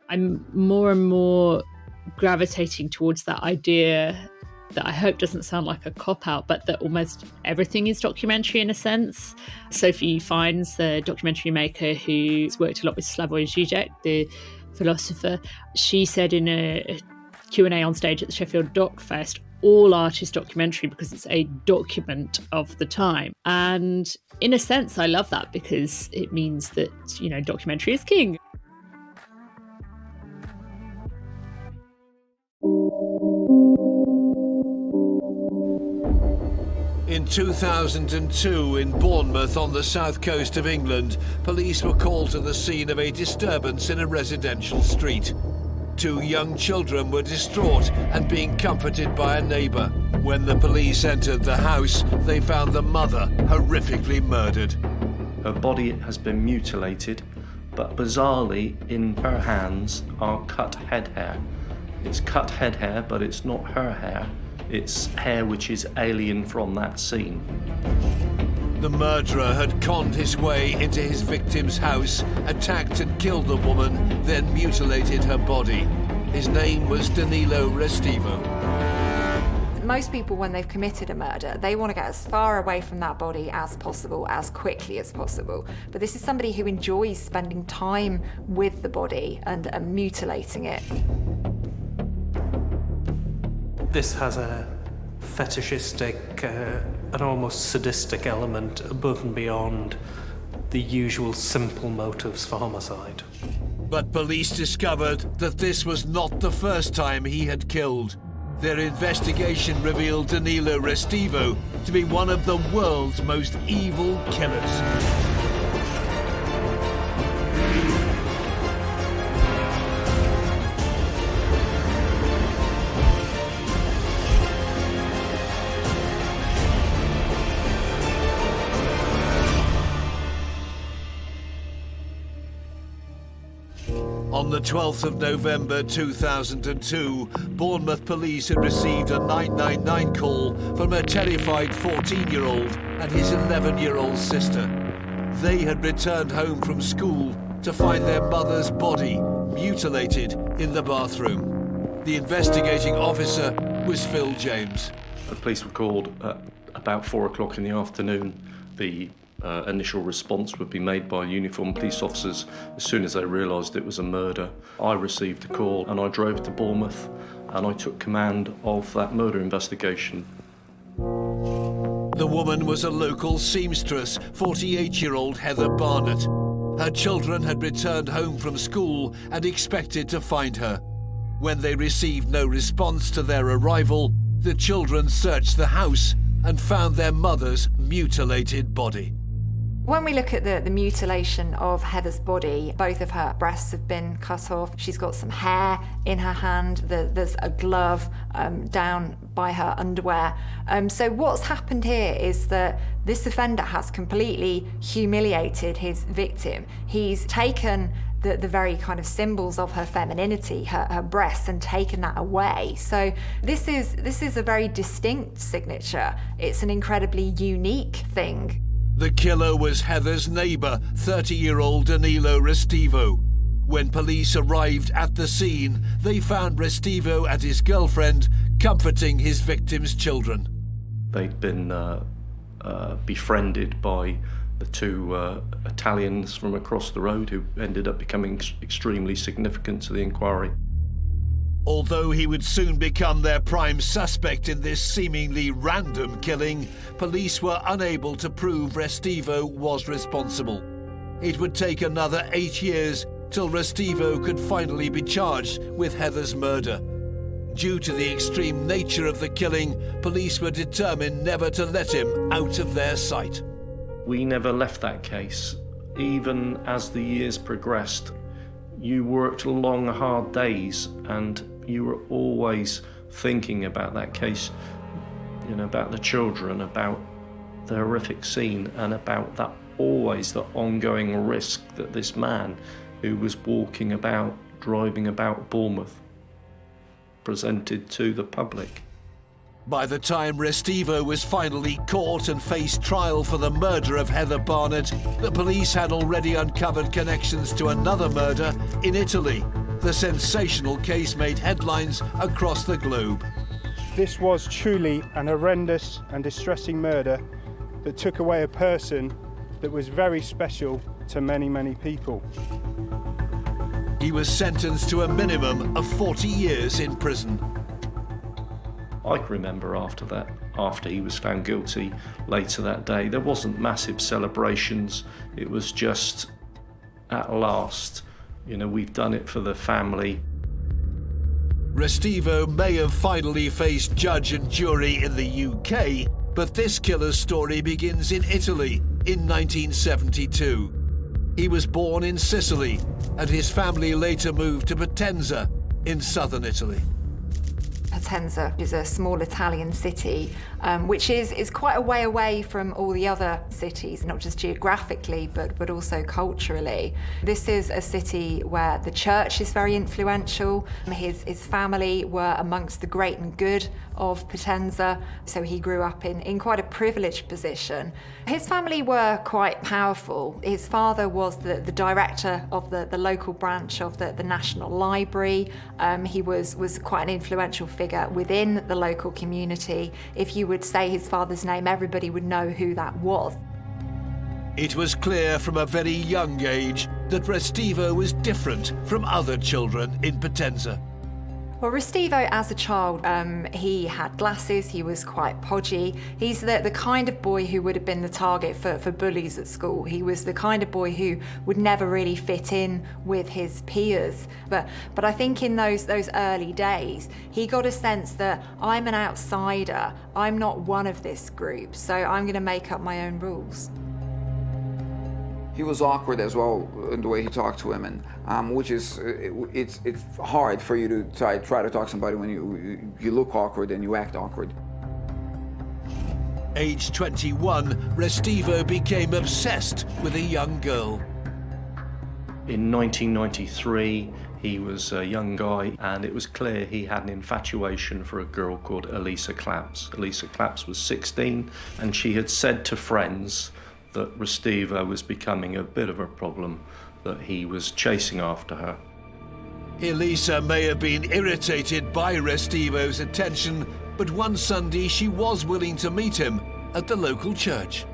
I'm more and more gravitating towards that idea that I hope doesn't sound like a cop-out, but that almost everything is documentary in a sense. Sophie Fiennes, the documentary maker who's worked a lot with Slavoj Žižek, the philosopher, she said in a Q&A on stage at the Sheffield Doc Fest, all art is documentary because it's a document of the time. And in a sense, I love that because it means that, documentary is king. In 2002, in Bournemouth on the south coast of England, police were called to the scene of a disturbance in a residential street. 2 young children were distraught and being comforted by a neighbour. When the police entered the house, they found the mother horrifically murdered. Her body has been mutilated, but bizarrely in her hands are cut head hair. It's cut head hair, but it's not her hair. It's hair which is alien from that scene. The murderer had conned his way into his victim's house, attacked and killed the woman, then mutilated her body. His name was Danilo Restivo. Most people, when they've committed a murder, they want to get as far away from that body as possible, as quickly as possible. But this is somebody who enjoys spending time with the body and mutilating it. This has a fetishistic, an almost sadistic element above and beyond the usual simple motives for homicide. But police discovered that this was not the first time he had killed. Their investigation revealed Danilo Restivo to be one of the world's most evil killers. On the 12th of November 2002, Bournemouth police had received a 999 call from a terrified 14-year-old and his 11-year-old sister. They had returned home from school to find their mother's body mutilated in the bathroom. The investigating officer was Phil James. The police were called at about 4 o'clock in the afternoon. The initial response would be made by uniformed police officers as soon as they realised it was a murder. I received a call and I drove to Bournemouth and I took command of that murder investigation. The woman was a local seamstress, 48-year-old Heather Barnett. Her children had returned home from school and expected to find her. When they received no response to their arrival, the children searched the house and found their mother's mutilated body. When we look at the mutilation of Heather's body, both of her breasts have been cut off. She's got some hair in her hand. There's a glove down by her underwear. So what's happened here is that this offender has completely humiliated his victim. He's taken the very kind of symbols of her femininity, her breasts, and taken that away. So this is a very distinct signature. It's an incredibly unique thing. The killer was Heather's neighbour, 30-year-old Danilo Restivo. When police arrived at the scene, they found Restivo and his girlfriend comforting his victim's children. They'd been befriended by the 2 Italians from across the road who ended up becoming extremely significant to the inquiry. Although he would soon become their prime suspect in this seemingly random killing, police were unable to prove Restivo was responsible. It would take another 8 years till Restivo could finally be charged with Heather's murder. Due to the extreme nature of the killing, police were determined never to let him out of their sight. We never left that case. Even as the years progressed, you worked long, hard days and you were always thinking about that case, about the children, about the horrific scene, and about that always the ongoing risk that this man who was walking about, driving about Bournemouth, presented to the public. By the time Restivo was finally caught and faced trial for the murder of Heather Barnett, the police had already uncovered connections to another murder in Italy. The sensational case made headlines across the globe. This was truly an horrendous and distressing murder that took away a person that was very special to many, many people. He was sentenced to a minimum of 40 years in prison. I can remember after he was found guilty later that day, there wasn't massive celebrations. It was just, at last, we've done it for the family. Restivo may have finally faced judge and jury in the UK, but this killer's story begins in Italy in 1972. He was born in Sicily, and his family later moved to Potenza in southern Italy. Potenza is a small Italian city, which is quite a way away from all the other cities, not just geographically, but also culturally. This is a city where the church is very influential. His family were amongst the great and good of Potenza, so he grew up in quite a privileged position. His family were quite powerful. His father was the director of the local branch of the National Library. He was quite an influential figure within the local community. If you would say his father's name, everybody would know who that was. It was clear from a very young age that Restivo was different from other children in Potenza. Well, Restivo, as a child, he had glasses, he was quite podgy. He's the kind of boy who would have been the target for bullies at school. He was the kind of boy who would never really fit in with his peers. But I think in those early days, he got a sense that I'm an outsider, I'm not one of this group, so I'm going to make up my own rules. He was awkward as well in the way he talked to women, which is, it's hard for you to try to talk to somebody when you look awkward and you act awkward. Age 21, Restivo became obsessed with a young girl. In 1993, he was a young guy, and it was clear he had an infatuation for a girl called Elisa Claps. Elisa Claps was 16, and she had said to friends that Restivo was becoming a bit of a problem, that he was chasing after her. Elisa may have been irritated by Restivo's attention, but one Sunday she was willing to meet him at the local church.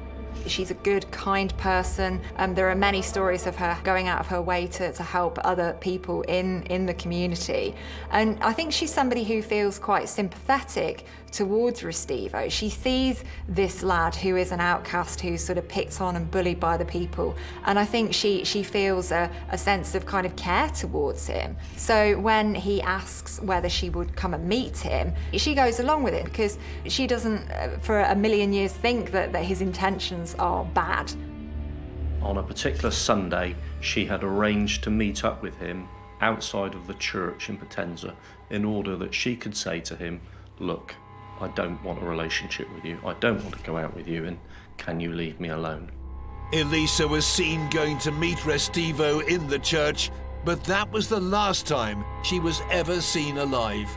She's a good, kind person. There are many stories of her going out of her way to help other people in the community. And I think she's somebody who feels quite sympathetic towards Restivo. She sees this lad who is an outcast, who's sort of picked on and bullied by the people. And I think she feels a sense of kind of care towards him. So when he asks whether she would come and meet him, she goes along with it because she doesn't for a million years think that his intentions are bad. On a particular Sunday, she had arranged to meet up with him outside of the church in Potenza in order that she could say to him, look, I don't want a relationship with you, I don't want to go out with you, and can you leave me alone? Elisa was seen going to meet Restivo in the church, but that was the last time she was ever seen alive.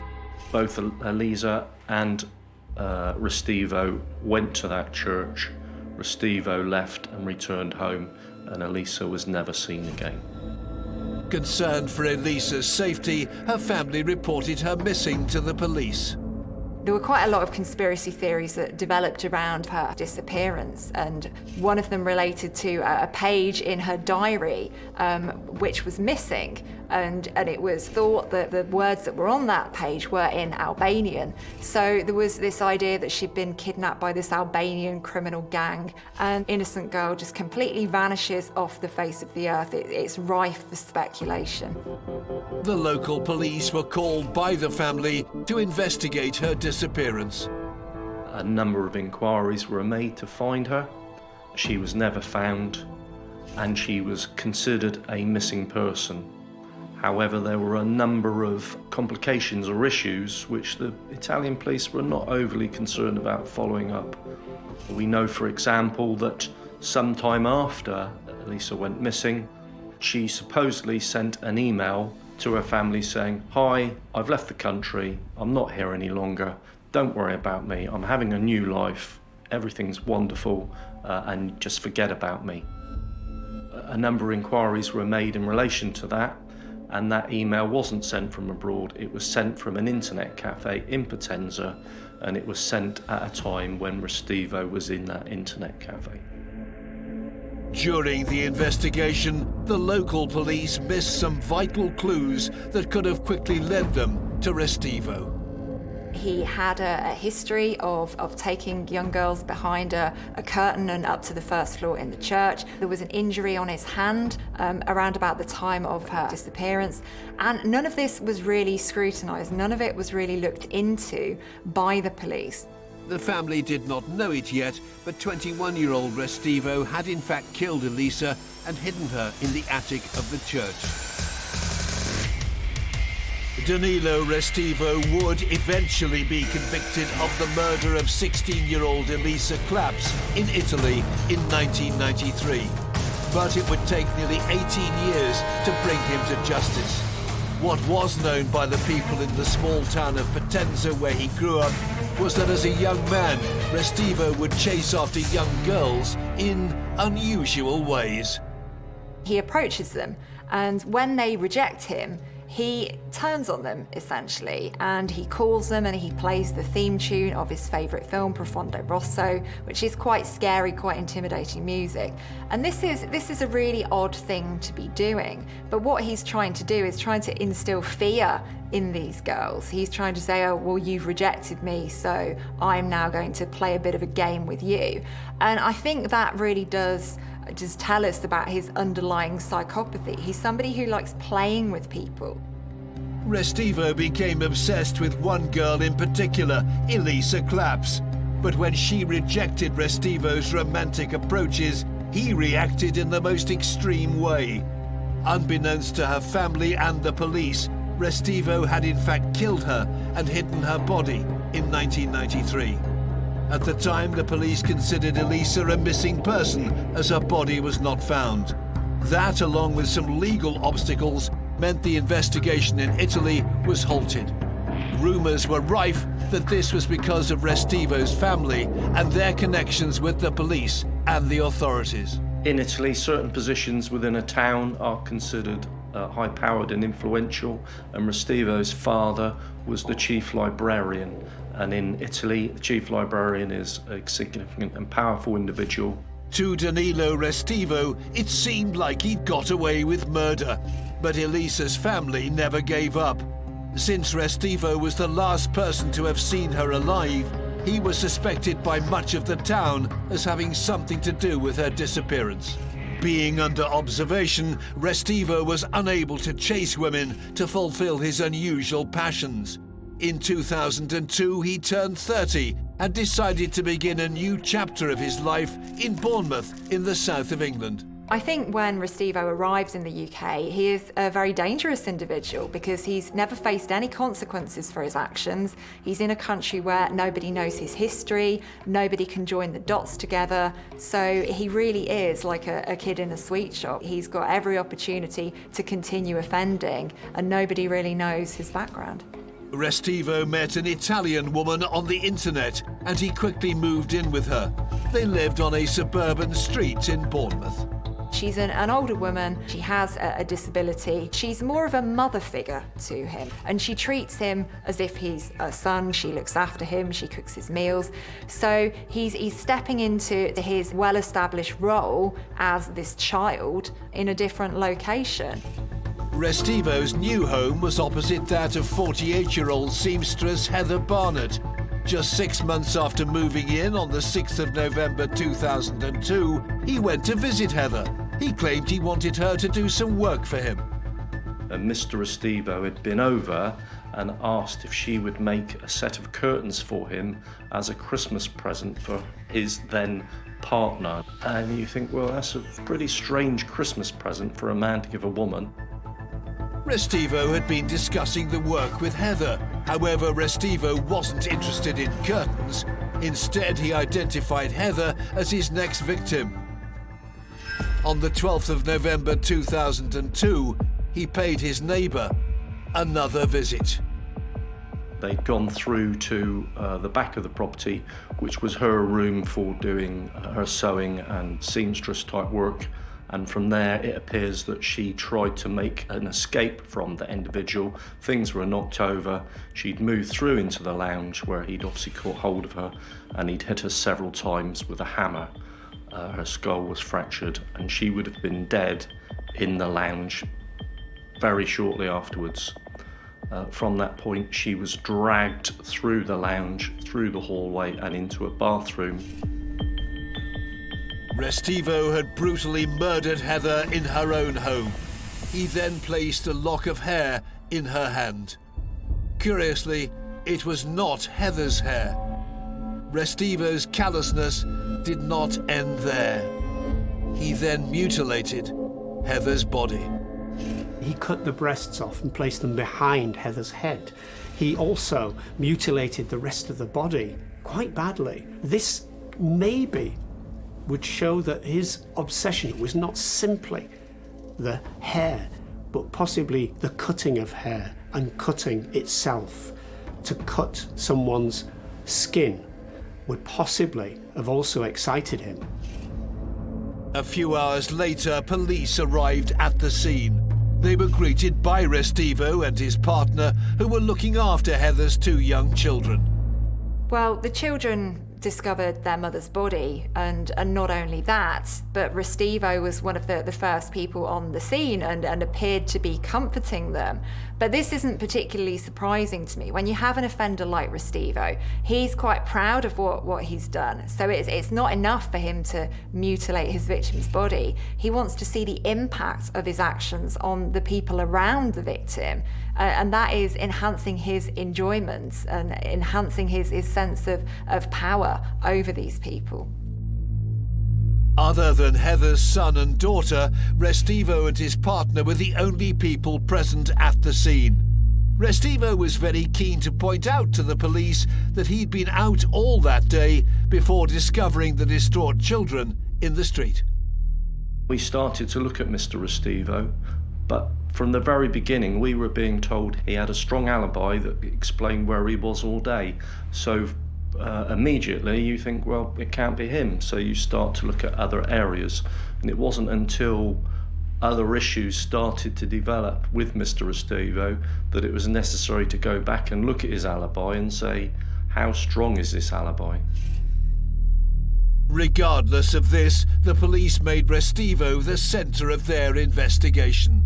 Both Elisa and Restivo went to that church. Restivo left and returned home, and Elisa was never seen again. Concerned for Elisa's safety, her family reported her missing to the police. There were quite a lot of conspiracy theories that developed around her disappearance, and one of them related to a page in her diary which was missing, and it was thought that the words that were on that page were in Albanian. So there was this idea that she'd been kidnapped by this Albanian criminal gang. An innocent girl just completely vanishes off the face of the earth. It's rife for speculation. The local police were called by the family to investigate her disappearance. A number of inquiries were made to find her. She was never found, and she was considered a missing person. However, there were a number of complications or issues which the Italian police were not overly concerned about following up. We know, for example, that sometime after Elisa went missing, she supposedly sent an email to her family saying, "Hi, I've left the country, I'm not here any longer, don't worry about me, I'm having a new life, everything's wonderful, and just forget about me." A number of inquiries were made in relation to that, And that email wasn't sent from abroad, it was sent from an internet cafe in Potenza, and it was sent at a time when Restivo was in that internet cafe. During the investigation, the local police missed some vital clues that could have quickly led them to Restivo. He had a history of taking young girls behind a curtain and up to the first floor in the church. There was an injury on his hand around about the time of her disappearance. And none of this was really scrutinised. None of it was really looked into by the police. The family did not know it yet, but 21-year-old Restivo had in fact killed Elisa and hidden her in the attic of the church. Danilo Restivo would eventually be convicted of the murder of 16-year-old Elisa Claps in Italy in 1993. But it would take nearly 18 years to bring him to justice. What was known by the people in the small town of Potenza where he grew up was that as a young man, Restivo would chase after young girls in unusual ways. He approaches them, and when they reject him, he turns on them, essentially, and he calls them and he plays the theme tune of his favourite film, Profondo Rosso, which is quite scary, quite intimidating music. And this is a really odd thing to be doing. But what he's trying to do is trying to instill fear in these girls. He's trying to say, oh, well, you've rejected me, so I'm now going to play a bit of a game with you. And I think that really does just tell us about his underlying psychopathy. He's somebody who likes playing with people. Restivo became obsessed with one girl in particular, Elisa Claps. But when she rejected Restivo's romantic approaches, he reacted in the most extreme way. Unbeknownst to her family and the police, Restivo had in fact killed her and hidden her body in 1993. At the time, the police considered Elisa a missing person as her body was not found. That, along with some legal obstacles, meant the investigation in Italy was halted. Rumours were rife that this was because of Restivo's family and their connections with the police and the authorities. In Italy, certain positions within a town are considered high-powered and influential, and Restivo's father was the chief librarian. And in Italy, the chief librarian is a significant and powerful individual. To Danilo Restivo, it seemed like he'd got away with murder, but Elisa's family never gave up. Since Restivo was the last person to have seen her alive, he was suspected by much of the town as having something to do with her disappearance. Being under observation, Restivo was unable to chase women to fulfill his unusual passions. In 2002, he turned 30 and decided to begin a new chapter of his life in Bournemouth, in the south of England. I think when Restivo arrives in the UK, he is a very dangerous individual because he's never faced any consequences for his actions. He's in a country where nobody knows his history, nobody can join the dots together. So he really is like a kid in a sweet shop. He's got every opportunity to continue offending, and nobody really knows his background. Restivo met an Italian woman on the internet and he quickly moved in with her. They lived on a suburban street in Bournemouth. She's an older woman, she has a disability, she's more of a mother figure to him, and she treats him as if he's a son. She looks after him, she cooks his meals. So he's stepping into his well-established role as this child in a different location. Restivo's new home was opposite that of 48-year-old seamstress Heather Barnett. Just 6 months after moving in on the 6th of November 2002, he went to visit Heather. He claimed he wanted her to do some work for him. And Mr. Restivo had been over and asked if she would make a set of curtains for him as a Christmas present for his then partner. And you think, well, that's a pretty strange Christmas present for a man to give a woman. Restivo had been discussing the work with Heather. However, Restivo wasn't interested in curtains. Instead, he identified Heather as his next victim. On the 12th of November 2002, he paid his neighbour another visit. They'd gone through to the back of the property, which was her room for doing her sewing and seamstress type work, And from there, it appears that she tried to make an escape from the individual. Things were knocked over. She'd moved through into the lounge where he'd obviously caught hold of her, and he'd hit her several times with a hammer. Her skull was fractured, and she would have been dead in the lounge very shortly afterwards. From that point, she was dragged through the lounge, through the hallway, and into a bathroom. Restivo had brutally murdered Heather in her own home. He then placed a lock of hair in her hand. Curiously, it was not Heather's hair. Restivo's callousness did not end there. He then mutilated Heather's body. He cut the breasts off and placed them behind Heather's head. He also mutilated the rest of the body quite badly. This maybe would show that his obsession was not simply the hair, but possibly the cutting of hair and cutting itself. To cut someone's skin would possibly have also excited him. A few hours later, police arrived at the scene. They were greeted by Restivo and his partner, who were looking after Heather's 2 young children. Well, the children discovered their mother's body, and not only that, but Restivo was one of the first people on the scene and appeared to be comforting them. But this isn't particularly surprising to me. When you have an offender like Restivo, he's quite proud of what he's done. So it's not enough for him to mutilate his victim's body. He wants to see the impact of his actions on the people around the victim. And that is enhancing his enjoyment and enhancing his sense of power over these people. Other than Heather's son and daughter, Restivo and his partner were the only people present at the scene. Restivo was very keen to point out to the police that he'd been out all that day before discovering the distraught children in the street. We started to look at Mr. Restivo, but from the very beginning we were being told he had a strong alibi that explained where he was all day. So immediately you think, well, it can't be him, so you start to look at other areas. And it wasn't until other issues started to develop with Mr. Restivo that it was necessary to go back and look at his alibi and say, how strong is this alibi? Regardless of this, the police made Restivo the centre of their investigation.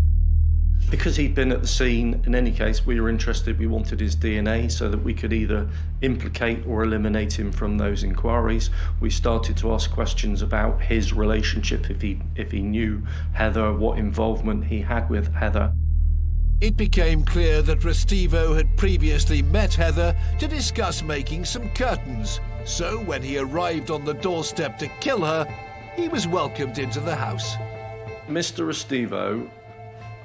Because he'd been at the scene, in any case, we were interested. We wanted his DNA so that we could either implicate or eliminate him from those inquiries. We started to ask questions about his relationship, if he knew Heather, what involvement he had with Heather. It became clear that Restivo had previously met Heather to discuss making some curtains. So when he arrived on the doorstep to kill her, he was welcomed into the house. Mr. Restivo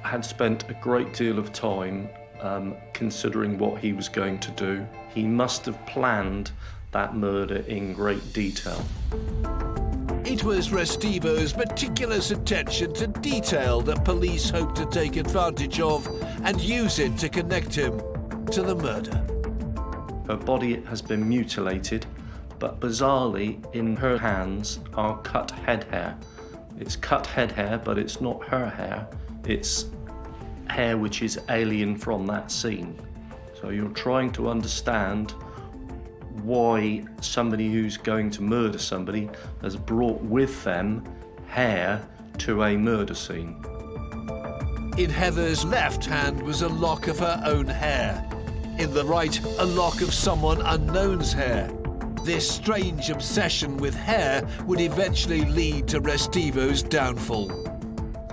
had spent a great deal of time considering what he was going to do. He must have planned that murder in great detail. It was Restivo's meticulous attention to detail that police hoped to take advantage of and use it to connect him to the murder. Her body has been mutilated, but bizarrely in her hands are cut head hair. It's cut head hair, but it's not her hair. It's hair which is alien from that scene. So you're trying to understand why somebody who's going to murder somebody has brought with them hair to a murder scene. In Heather's left hand was a lock of her own hair. In the right, a lock of someone unknown's hair. This strange obsession with hair would eventually lead to Restivo's downfall.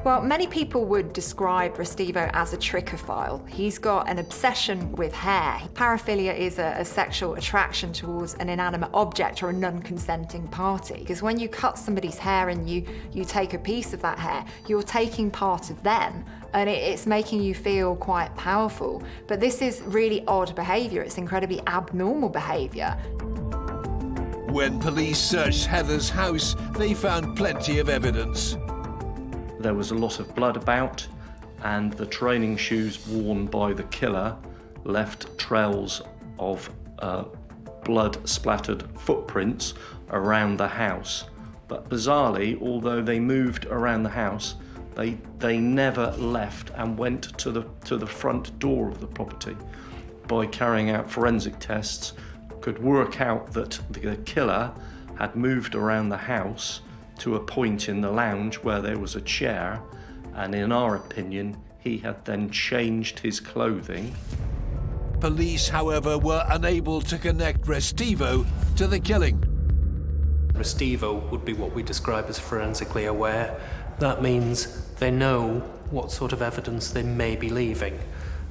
Well, many people would describe Restivo as a trichophile. He's got an obsession with hair. Paraphilia is a sexual attraction towards an inanimate object or a non-consenting party. Because when you cut somebody's hair and you take a piece of that hair, you're taking part of them, and it's making you feel quite powerful. But this is really odd behaviour. It's incredibly abnormal behaviour. When police searched Heather's house, they found plenty of evidence. There was a lot of blood about, and the training shoes worn by the killer left trails of blood-splattered footprints around the house. But bizarrely, although they moved around the house, they never left and went to the front door of the property. By carrying out forensic tests, could work out that the killer had moved around the house to a point in the lounge where there was a chair, and in our opinion, he had then changed his clothing. Police, however, were unable to connect Restivo to the killing. Restivo would be what we describe as forensically aware. That means they know what sort of evidence they may be leaving.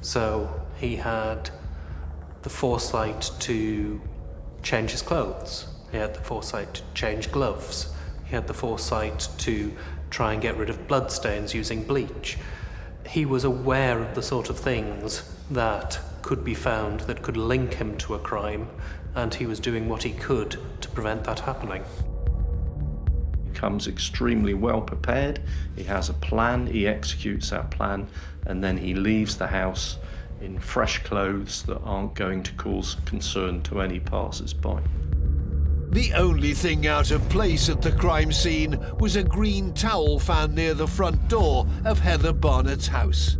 So he had the foresight to change his clothes. He had the foresight to change gloves. He had the foresight to try and get rid of bloodstains using bleach. He was aware of the sort of things that could be found that could link him to a crime, and he was doing what he could to prevent that happening. He comes extremely well prepared. He has a plan, he executes that plan, and then he leaves the house in fresh clothes that aren't going to cause concern to any passers-by. The only thing out of place at the crime scene was a green towel found near the front door of Heather Barnett's house.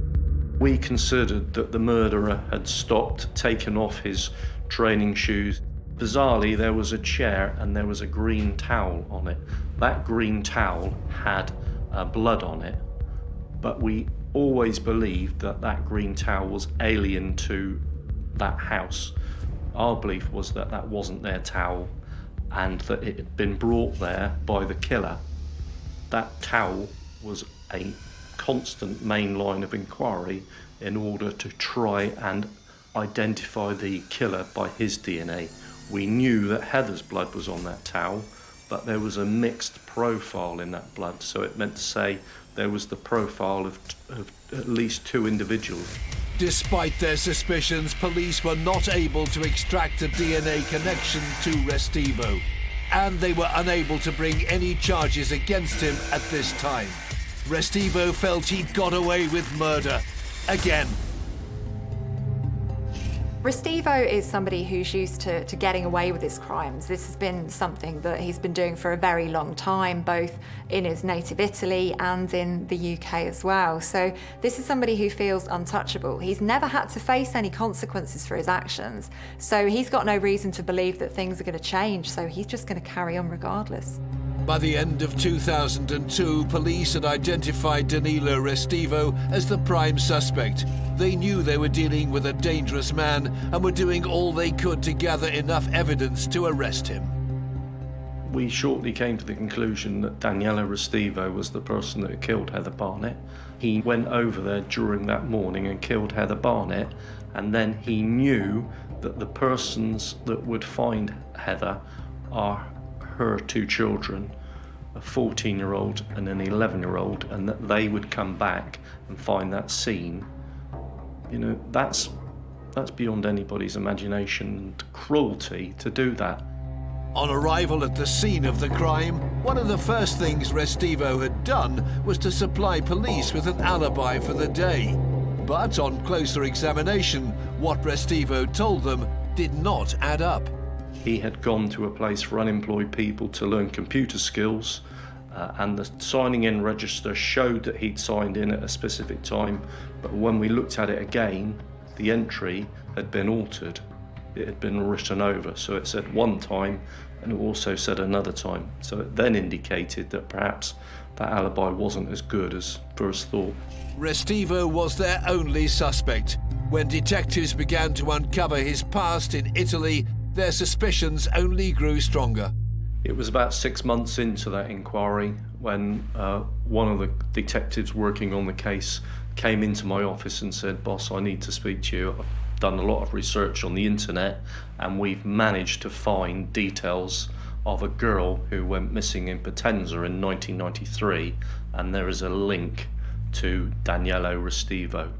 We considered that the murderer had stopped, taken off his training shoes. Bizarrely, there was a chair and there was a green towel on it. That green towel had blood on it, but we always believed that that green towel was alien to that house. Our belief was that that wasn't their towel and that it had been brought there by the killer. That towel was a constant main line of inquiry in order to try and identify the killer by his DNA. We knew that Heather's blood was on that towel, but there was a mixed profile in that blood, so it meant to say there was the profile of at least two individuals. Despite their suspicions, police were not able to extract a DNA connection to Restivo, and they were unable to bring any charges against him at this time. Restivo felt he got away with murder again. Restivo is somebody who's used to getting away with his crimes. This has been something that he's been doing for a very long time, both in his native Italy and in the UK as well. So this is somebody who feels untouchable. He's never had to face any consequences for his actions. So he's got no reason to believe that things are going to change. So he's just going to carry on regardless. By the end of 2002, police had identified Danilo Restivo as the prime suspect. They knew they were dealing with a dangerous man and were doing all they could to gather enough evidence to arrest him. We shortly came to the conclusion that Danilo Restivo was the person that had killed Heather Barnett. He went over there during that morning and killed Heather Barnett, and then he knew that the persons that would find Heather are her two children, a 14-year-old and an 11-year-old, and that they would come back and find that scene. You know, that's beyond anybody's imagination and cruelty to do that. On arrival at the scene of the crime, one of the first things Restivo had done was to supply police with an alibi for the day. But on closer examination, what Restivo told them did not add up. He had gone to a place for unemployed people to learn computer skills, and the signing in register showed that he'd signed in at a specific time, but when we looked at it again, the entry had been altered. It had been written over, so it said one time and it also said another time. So it then indicated that perhaps that alibi wasn't as good as first thought. Restivo was their only suspect. When detectives began to uncover his past in Italy, their suspicions only grew stronger. It was about 6 months into that inquiry when one of the detectives working on the case came into my office and said, "Boss, I need to speak to you. I've done a lot of research on the internet and we've managed to find details of a girl who went missing in Potenza in 1993, and there is a link to Danilo Restivo."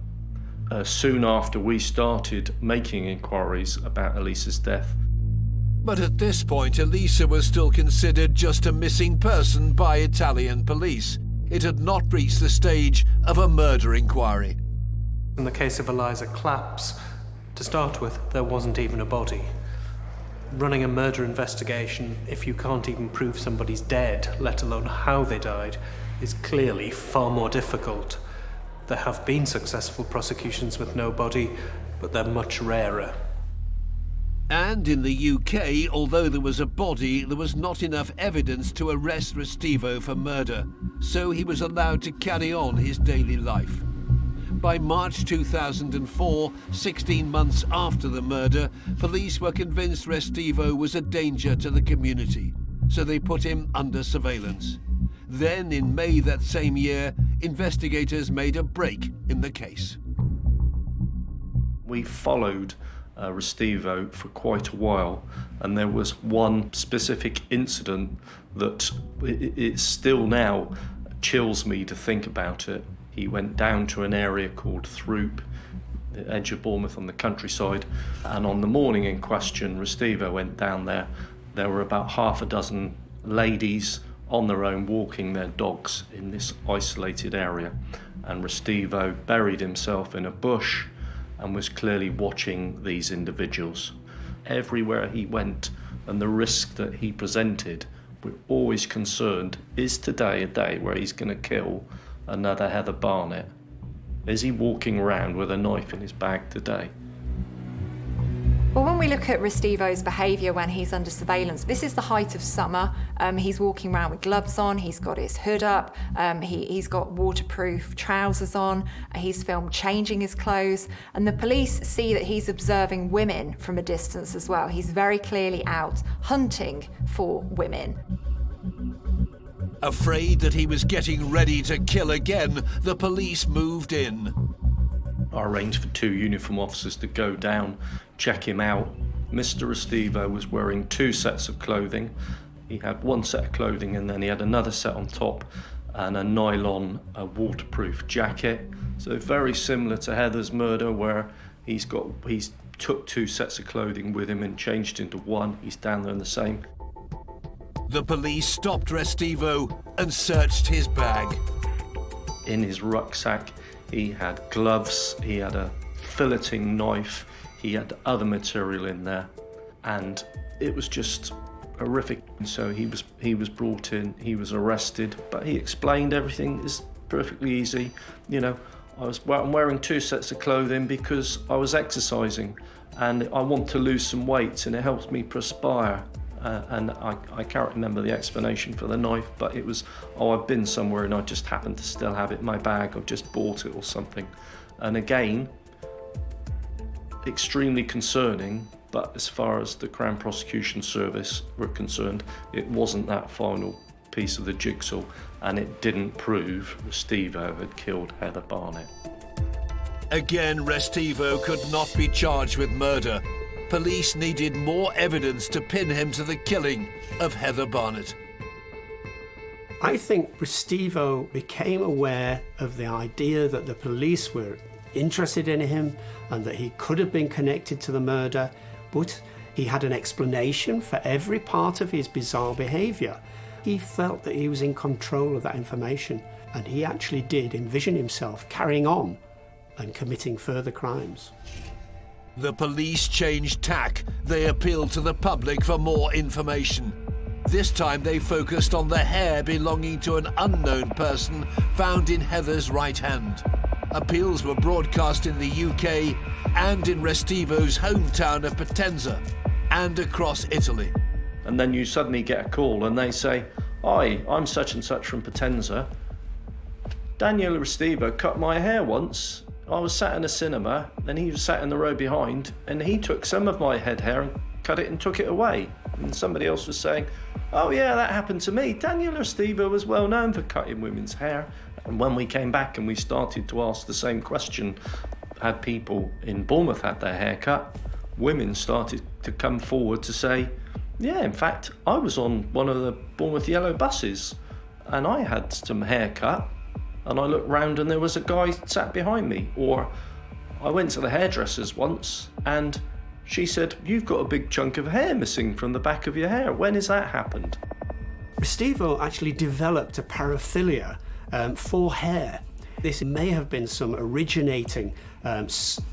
Soon after we started making inquiries about Elisa's death. But at this point, Elisa was still considered just a missing person by Italian police. It had not reached the stage of a murder inquiry. In the case of Eliza Claps, to start with, there wasn't even a body. Running a murder investigation, if you can't even prove somebody's dead, let alone how they died, is clearly far more difficult. There have been successful prosecutions with no body, but they're much rarer. And in the UK, although there was a body, there was not enough evidence to arrest Restivo for murder, so he was allowed to carry on his daily life. By March 2004, 16 months after the murder, police were convinced Restivo was a danger to the community, so they put him under surveillance. Then, in May that same year, investigators made a break in the case. We followed Restivo for quite a while, and there was one specific incident that it still now chills me to think about it. He went down to an area called Throop, the edge of Bournemouth on the countryside, and on the morning in question, Restivo went down there. There were about half a dozen ladies on their own walking their dogs in this isolated area, and Restivo buried himself in a bush and was clearly watching these individuals. Everywhere he went and the risk that he presented, we're always concerned, is today a day where he's going to kill another Heather Barnett? Is he walking around with a knife in his bag today? Well, when we look at Restivo's behaviour when he's under surveillance, this is the height of summer. He's walking around with gloves on, he's got his hood up, he's got waterproof trousers on, he's filmed changing his clothes, and the police see that he's observing women from a distance as well. He's very clearly out hunting for women. Afraid that he was getting ready to kill again, the police moved in. I arranged for 2 uniform officers to go down, check him out. Mr. Restivo was wearing 2 sets of clothing. He had 1 set of clothing and then he had another set on top and a nylon waterproof jacket. So very similar to Heather's murder, where he's took 2 sets of clothing with him and changed into 1. He's down there in the same. The police stopped Restivo and searched his bag. In his rucksack, he had gloves, he had a filleting knife, he had other material in there, and it was just horrific. So he was brought in, he was arrested, but he explained everything is perfectly easy. You know, I'm wearing 2 sets of clothing because I was exercising and I want to lose some weight and it helps me perspire. And I can't remember the explanation for the knife, but it was, I've been somewhere and I just happened to still have it in my bag, I've just bought it or something. And again, extremely concerning, but as far as the Crown Prosecution Service were concerned, it wasn't that final piece of the jigsaw, and it didn't prove Restivo had killed Heather Barnett. Again, Restivo could not be charged with murder. Police needed more evidence to pin him to the killing of Heather Barnett. I think Restivo became aware of the idea that the police were interested in him and that he could have been connected to the murder, but he had an explanation for every part of his bizarre behaviour. He felt that he was in control of that information, and he actually did envision himself carrying on and committing further crimes. The police changed tack. They appealed to the public for more information. This time they focused on the hair belonging to an unknown person found in Heather's right hand. Appeals were broadcast in the UK and in Restivo's hometown of Potenza and across Italy. And then you suddenly get a call and they say, "Hi, I'm such and such from Potenza. Danilo Restivo cut my hair once. I was sat in a cinema and he was sat in the row behind and he took some of my head hair and cut it and took it away." And somebody else was saying, "Oh yeah, that happened to me. Danilo Restivo was well known for cutting women's hair." And when we came back and we started to ask the same question, had people in Bournemouth had their hair cut, women started to come forward to say, "Yeah, in fact, I was on one of the Bournemouth yellow buses and I had some hair cut. And I looked round and there was a guy sat behind me." Or, "I went to the hairdresser's once and she said, 'You've got a big chunk of hair missing from the back of your hair. When has that happened?'" Restivo actually developed a paraphilia for hair. This may have been some originating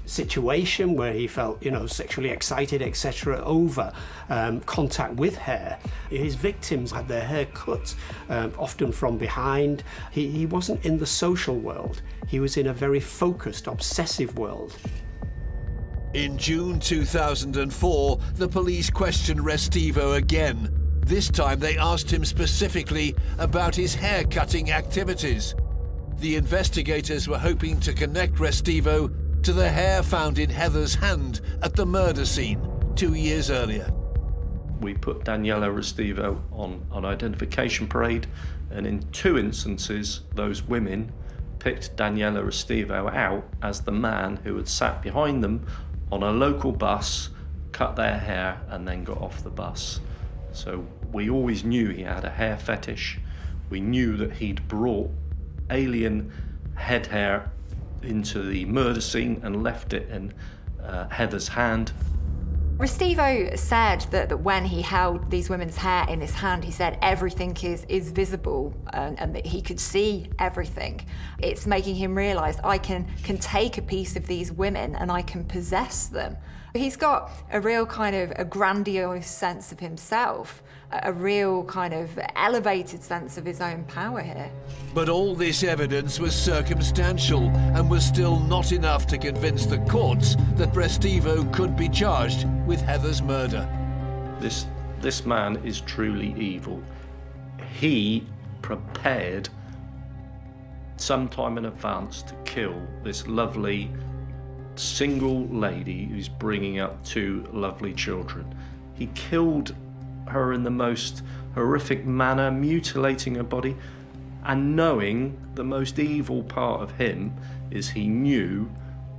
situation where he felt, sexually excited, etc., over contact with hair. His victims had their hair cut, often from behind. He wasn't in the social world. He was in a very focused, obsessive world. In June 2004, the police questioned Restivo again. This time they asked him specifically about his hair-cutting activities. The investigators were hoping to connect Restivo to the hair found in Heather's hand at the murder scene 2 years earlier. We put Danilo Restivo on an identification parade, and in 2 instances, those women picked Danilo Restivo out as the man who had sat behind them on a local bus, cut their hair, and then got off the bus. So we always knew he had a hair fetish. We knew that he'd brought alien head hair into the murder scene and left it in Heather's hand. Restivo said that when he held these women's hair in his hand, he said everything is visible and that he could see everything. It's making him realise I can take a piece of these women and I can possess them. He's got a real kind of a grandiose sense of himself, a real kind of elevated sense of his own power here. But all this evidence was circumstantial and was still not enough to convince the courts that Restivo could be charged with Heather's murder. This man is truly evil. He prepared sometime in advance to kill this lovely single lady who's bringing up 2 lovely children. He killed her in the most horrific manner, mutilating her body, and knowing the most evil part of him is he knew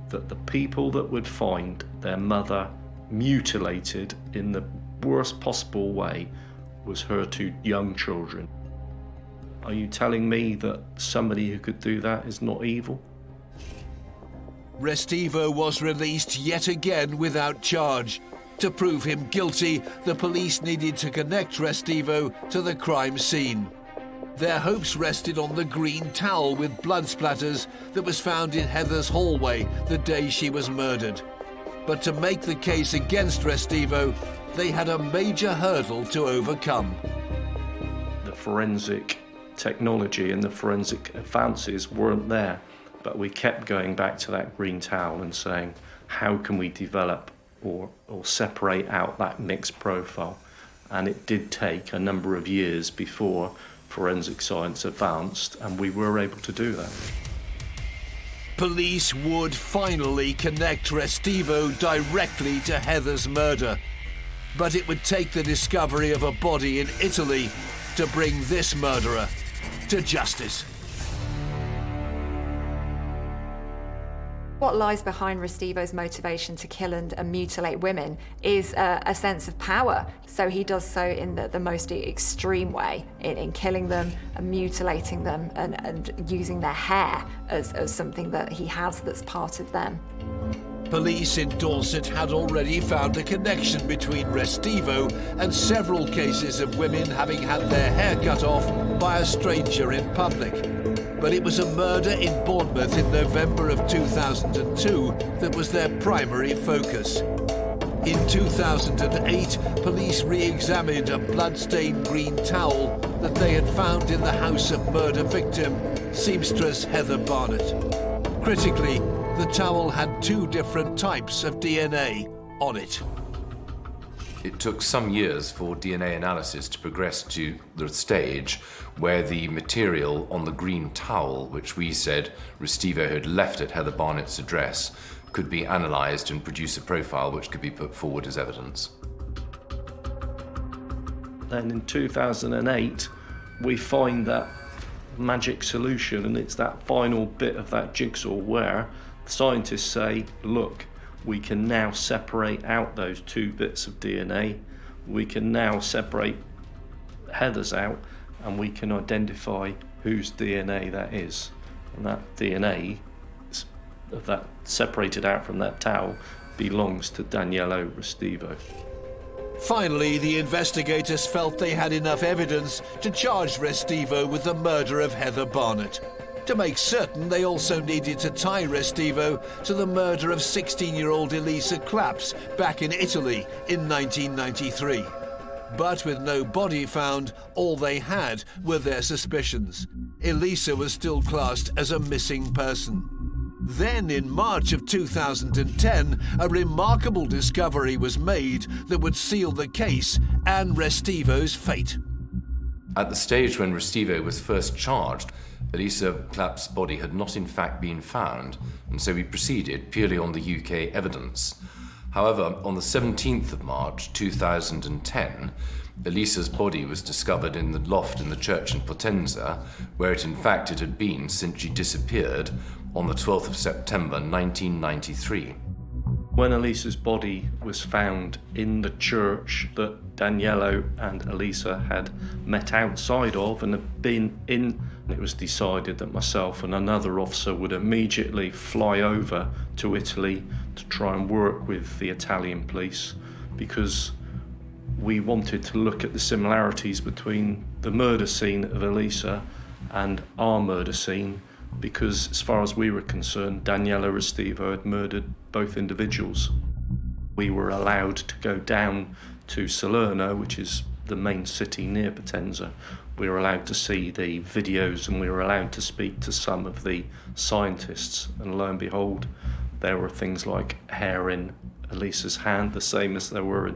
that the people that would find their mother mutilated in the worst possible way was her 2 young children. Are you telling me that somebody who could do that is not evil? Restivo was released yet again without charge. To prove him guilty, the police needed to connect Restivo to the crime scene. Their hopes rested on the green towel with blood splatters that was found in Heather's hallway the day she was murdered. But to make the case against Restivo, they had a major hurdle to overcome. The forensic technology and the forensic advances weren't there, but we kept going back to that green towel and saying, how can we develop or separate out that mixed profile? And it did take a number of years before forensic science advanced, and we were able to do that. Police would finally connect Restivo directly to Heather's murder. But it would take the discovery of a body in Italy to bring this murderer to justice. What lies behind Restivo's motivation to kill and mutilate women is a sense of power. So he does so in the most extreme way, in killing them and mutilating them and using their hair as something that he has that's part of them. Police in Dorset had already found a connection between Restivo and several cases of women having had their hair cut off by a stranger in public. But it was a murder in Bournemouth in November of 2002 that was their primary focus. In 2008, police re-examined a blood-stained green towel that they had found in the house of murder victim, seamstress Heather Barnett. Critically, the towel had 2 different types of DNA on it. It took some years for DNA analysis to progress to the stage where the material on the green towel, which we said Restivo had left at Heather Barnett's address, could be analysed and produce a profile which could be put forward as evidence. Then in 2008, we find that magic solution, and it's that final bit of that jigsaw where scientists say, look, we can now separate out those 2 bits of DNA. We can now separate Heather's out, and we can identify whose DNA that is. And that DNA, that separated out from that towel, belongs to Danilo Restivo. Finally, the investigators felt they had enough evidence to charge Restivo with the murder of Heather Barnett. To make certain, they also needed to tie Restivo to the murder of 16-year-old Elisa Claps back in Italy in 1993. But with no body found, all they had were their suspicions. Elisa was still classed as a missing person. Then, in March of 2010, a remarkable discovery was made that would seal the case and Restivo's fate. At the stage when Restivo was first charged, Elisa Clapp's body had not in fact been found, and so we proceeded purely on the UK evidence. However, on the 17th of March 2010, Elisa's body was discovered in the loft in the church in Potenza, where it had been since she disappeared on the 12th of September 1993. When Elisa's body was found in the church that Danilo and Elisa had met outside of and had been in, it was decided that myself and another officer would immediately fly over to Italy to try and work with the Italian police, because we wanted to look at the similarities between the murder scene of Elisa and our murder scene, because as far as we were concerned, Danilo Restivo had murdered both individuals. We were allowed to go down to Salerno, which is the main city near Potenza. We were allowed to see the videos and we were allowed to speak to some of the scientists, and lo and behold, there were things like hair in Elisa's hand, the same as there were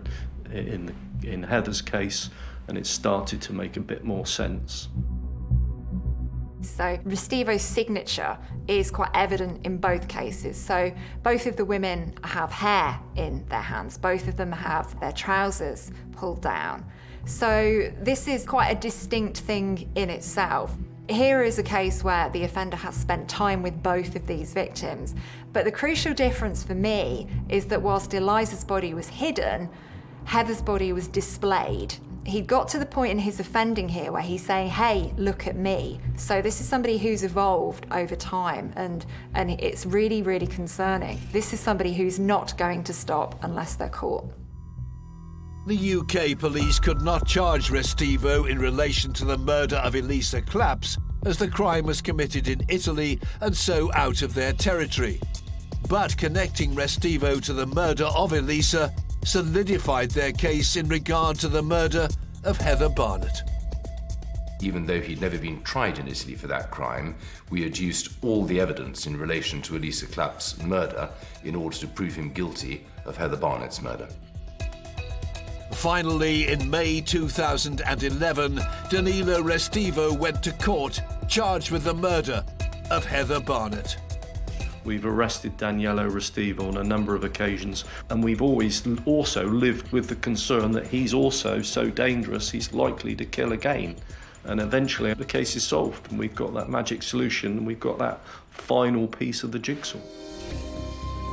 in Heather's case, and it started to make a bit more sense. So Restivo's signature is quite evident in both cases. So both of the women have hair in their hands. Both of them have their trousers pulled down. So this is quite a distinct thing in itself. Here is a case where the offender has spent time with both of these victims. But the crucial difference for me is that whilst Elisa's body was hidden, Heather's body was displayed. He'd got to the point in his offending here where he's saying, hey, look at me. So this is somebody who's evolved over time, and it's really, really concerning. This is somebody who's not going to stop unless they're caught. The UK police could not charge Restivo in relation to the murder of Elisa Claps, as the crime was committed in Italy and so out of their territory. But connecting Restivo to the murder of Elisa solidified their case in regard to the murder of Heather Barnett. Even though he'd never been tried in Italy for that crime, we adduced all the evidence in relation to Elisa Clapp's murder in order to prove him guilty of Heather Barnett's murder. Finally, in May 2011, Danilo Restivo went to court, charged with the murder of Heather Barnett. We've arrested Danilo Restivo on a number of occasions, and we've always also lived with the concern that he's also so dangerous he's likely to kill again. And eventually the case is solved, and we've got that magic solution, and we've got that final piece of the jigsaw.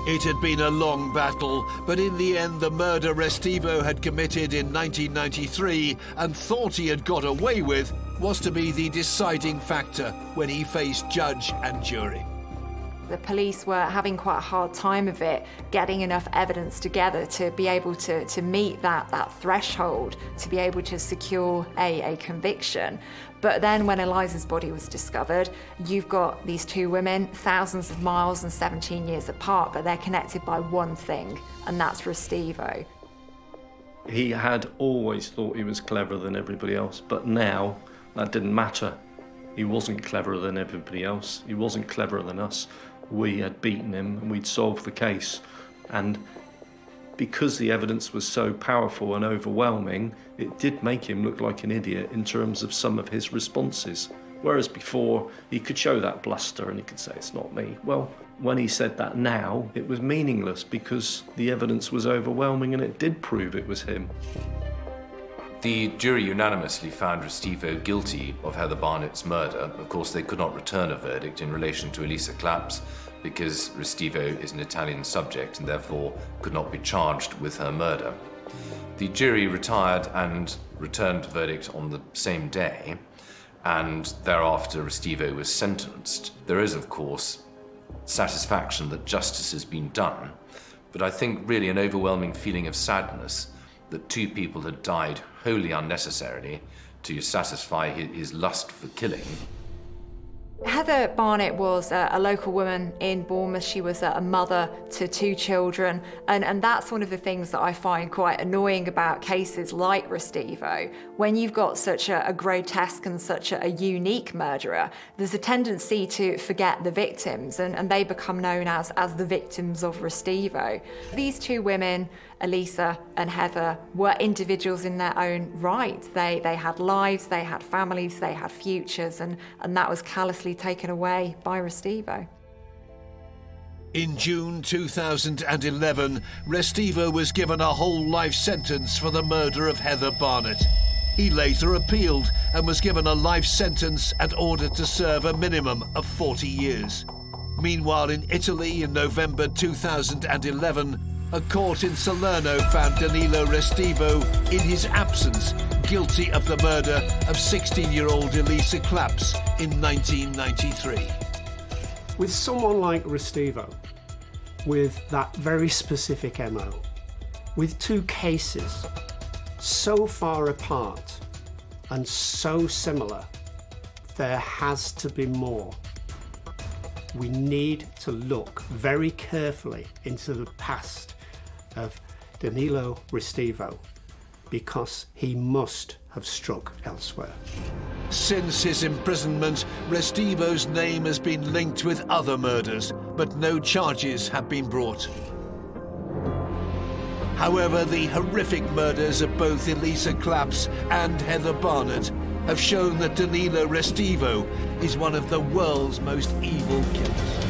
It had been a long battle, but in the end the murder Restivo had committed in 1993 and thought he had got away with was to be the deciding factor when he faced judge and jury. The police were having quite a hard time of it, getting enough evidence together to be able to meet that threshold, to be able to secure a conviction. But then when Elisa's body was discovered, you've got these two women, thousands of miles and 17 years apart, but they're connected by one thing, and that's Restivo. He had always thought he was cleverer than everybody else, but now that didn't matter. He wasn't cleverer than everybody else. He wasn't cleverer than us. We had beaten him and we'd solved the case. And because the evidence was so powerful and overwhelming, it did make him look like an idiot in terms of some of his responses. Whereas before, he could show that bluster and he could say, it's not me. Well, when he said that now, it was meaningless because the evidence was overwhelming and it did prove it was him. The jury unanimously found Restivo guilty of Heather Barnett's murder. Of course, they could not return a verdict in relation to Elisa Claps because Restivo is an Italian subject and therefore could not be charged with her murder. The jury retired and returned a verdict on the same day, and thereafter Restivo was sentenced. There is, of course, satisfaction that justice has been done, but I think really an overwhelming feeling of sadness that two people had died wholly unnecessarily to satisfy his lust for killing. Heather Barnett was a local woman in Bournemouth. She was a mother to 2 children, and that's one of the things that I find quite annoying about cases like Restivo. When you've got such a grotesque and such a unique murderer, there's a tendency to forget the victims, and they become known as the victims of Restivo. These 2 women, Elisa and Heather, were individuals in their own right. They had lives, they had families, they had futures, and that was callously taken away by Restivo. In June 2011, Restivo was given a whole life sentence for the murder of Heather Barnett. He later appealed and was given a life sentence and ordered to serve a minimum of 40 years. Meanwhile, in Italy in November 2011, a court in Salerno found Danilo Restivo, in his absence, guilty of the murder of 16-year-old Elisa Claps in 1993. With someone like Restivo, with that very specific MO, with 2 cases so far apart and so similar, there has to be more. We need to look very carefully into the past of Danilo Restivo, because he must have struck elsewhere. Since his imprisonment, Restivo's name has been linked with other murders, but no charges have been brought. However, the horrific murders of both Elisa Claps and Heather Barnett have shown that Danilo Restivo is one of the world's most evil killers.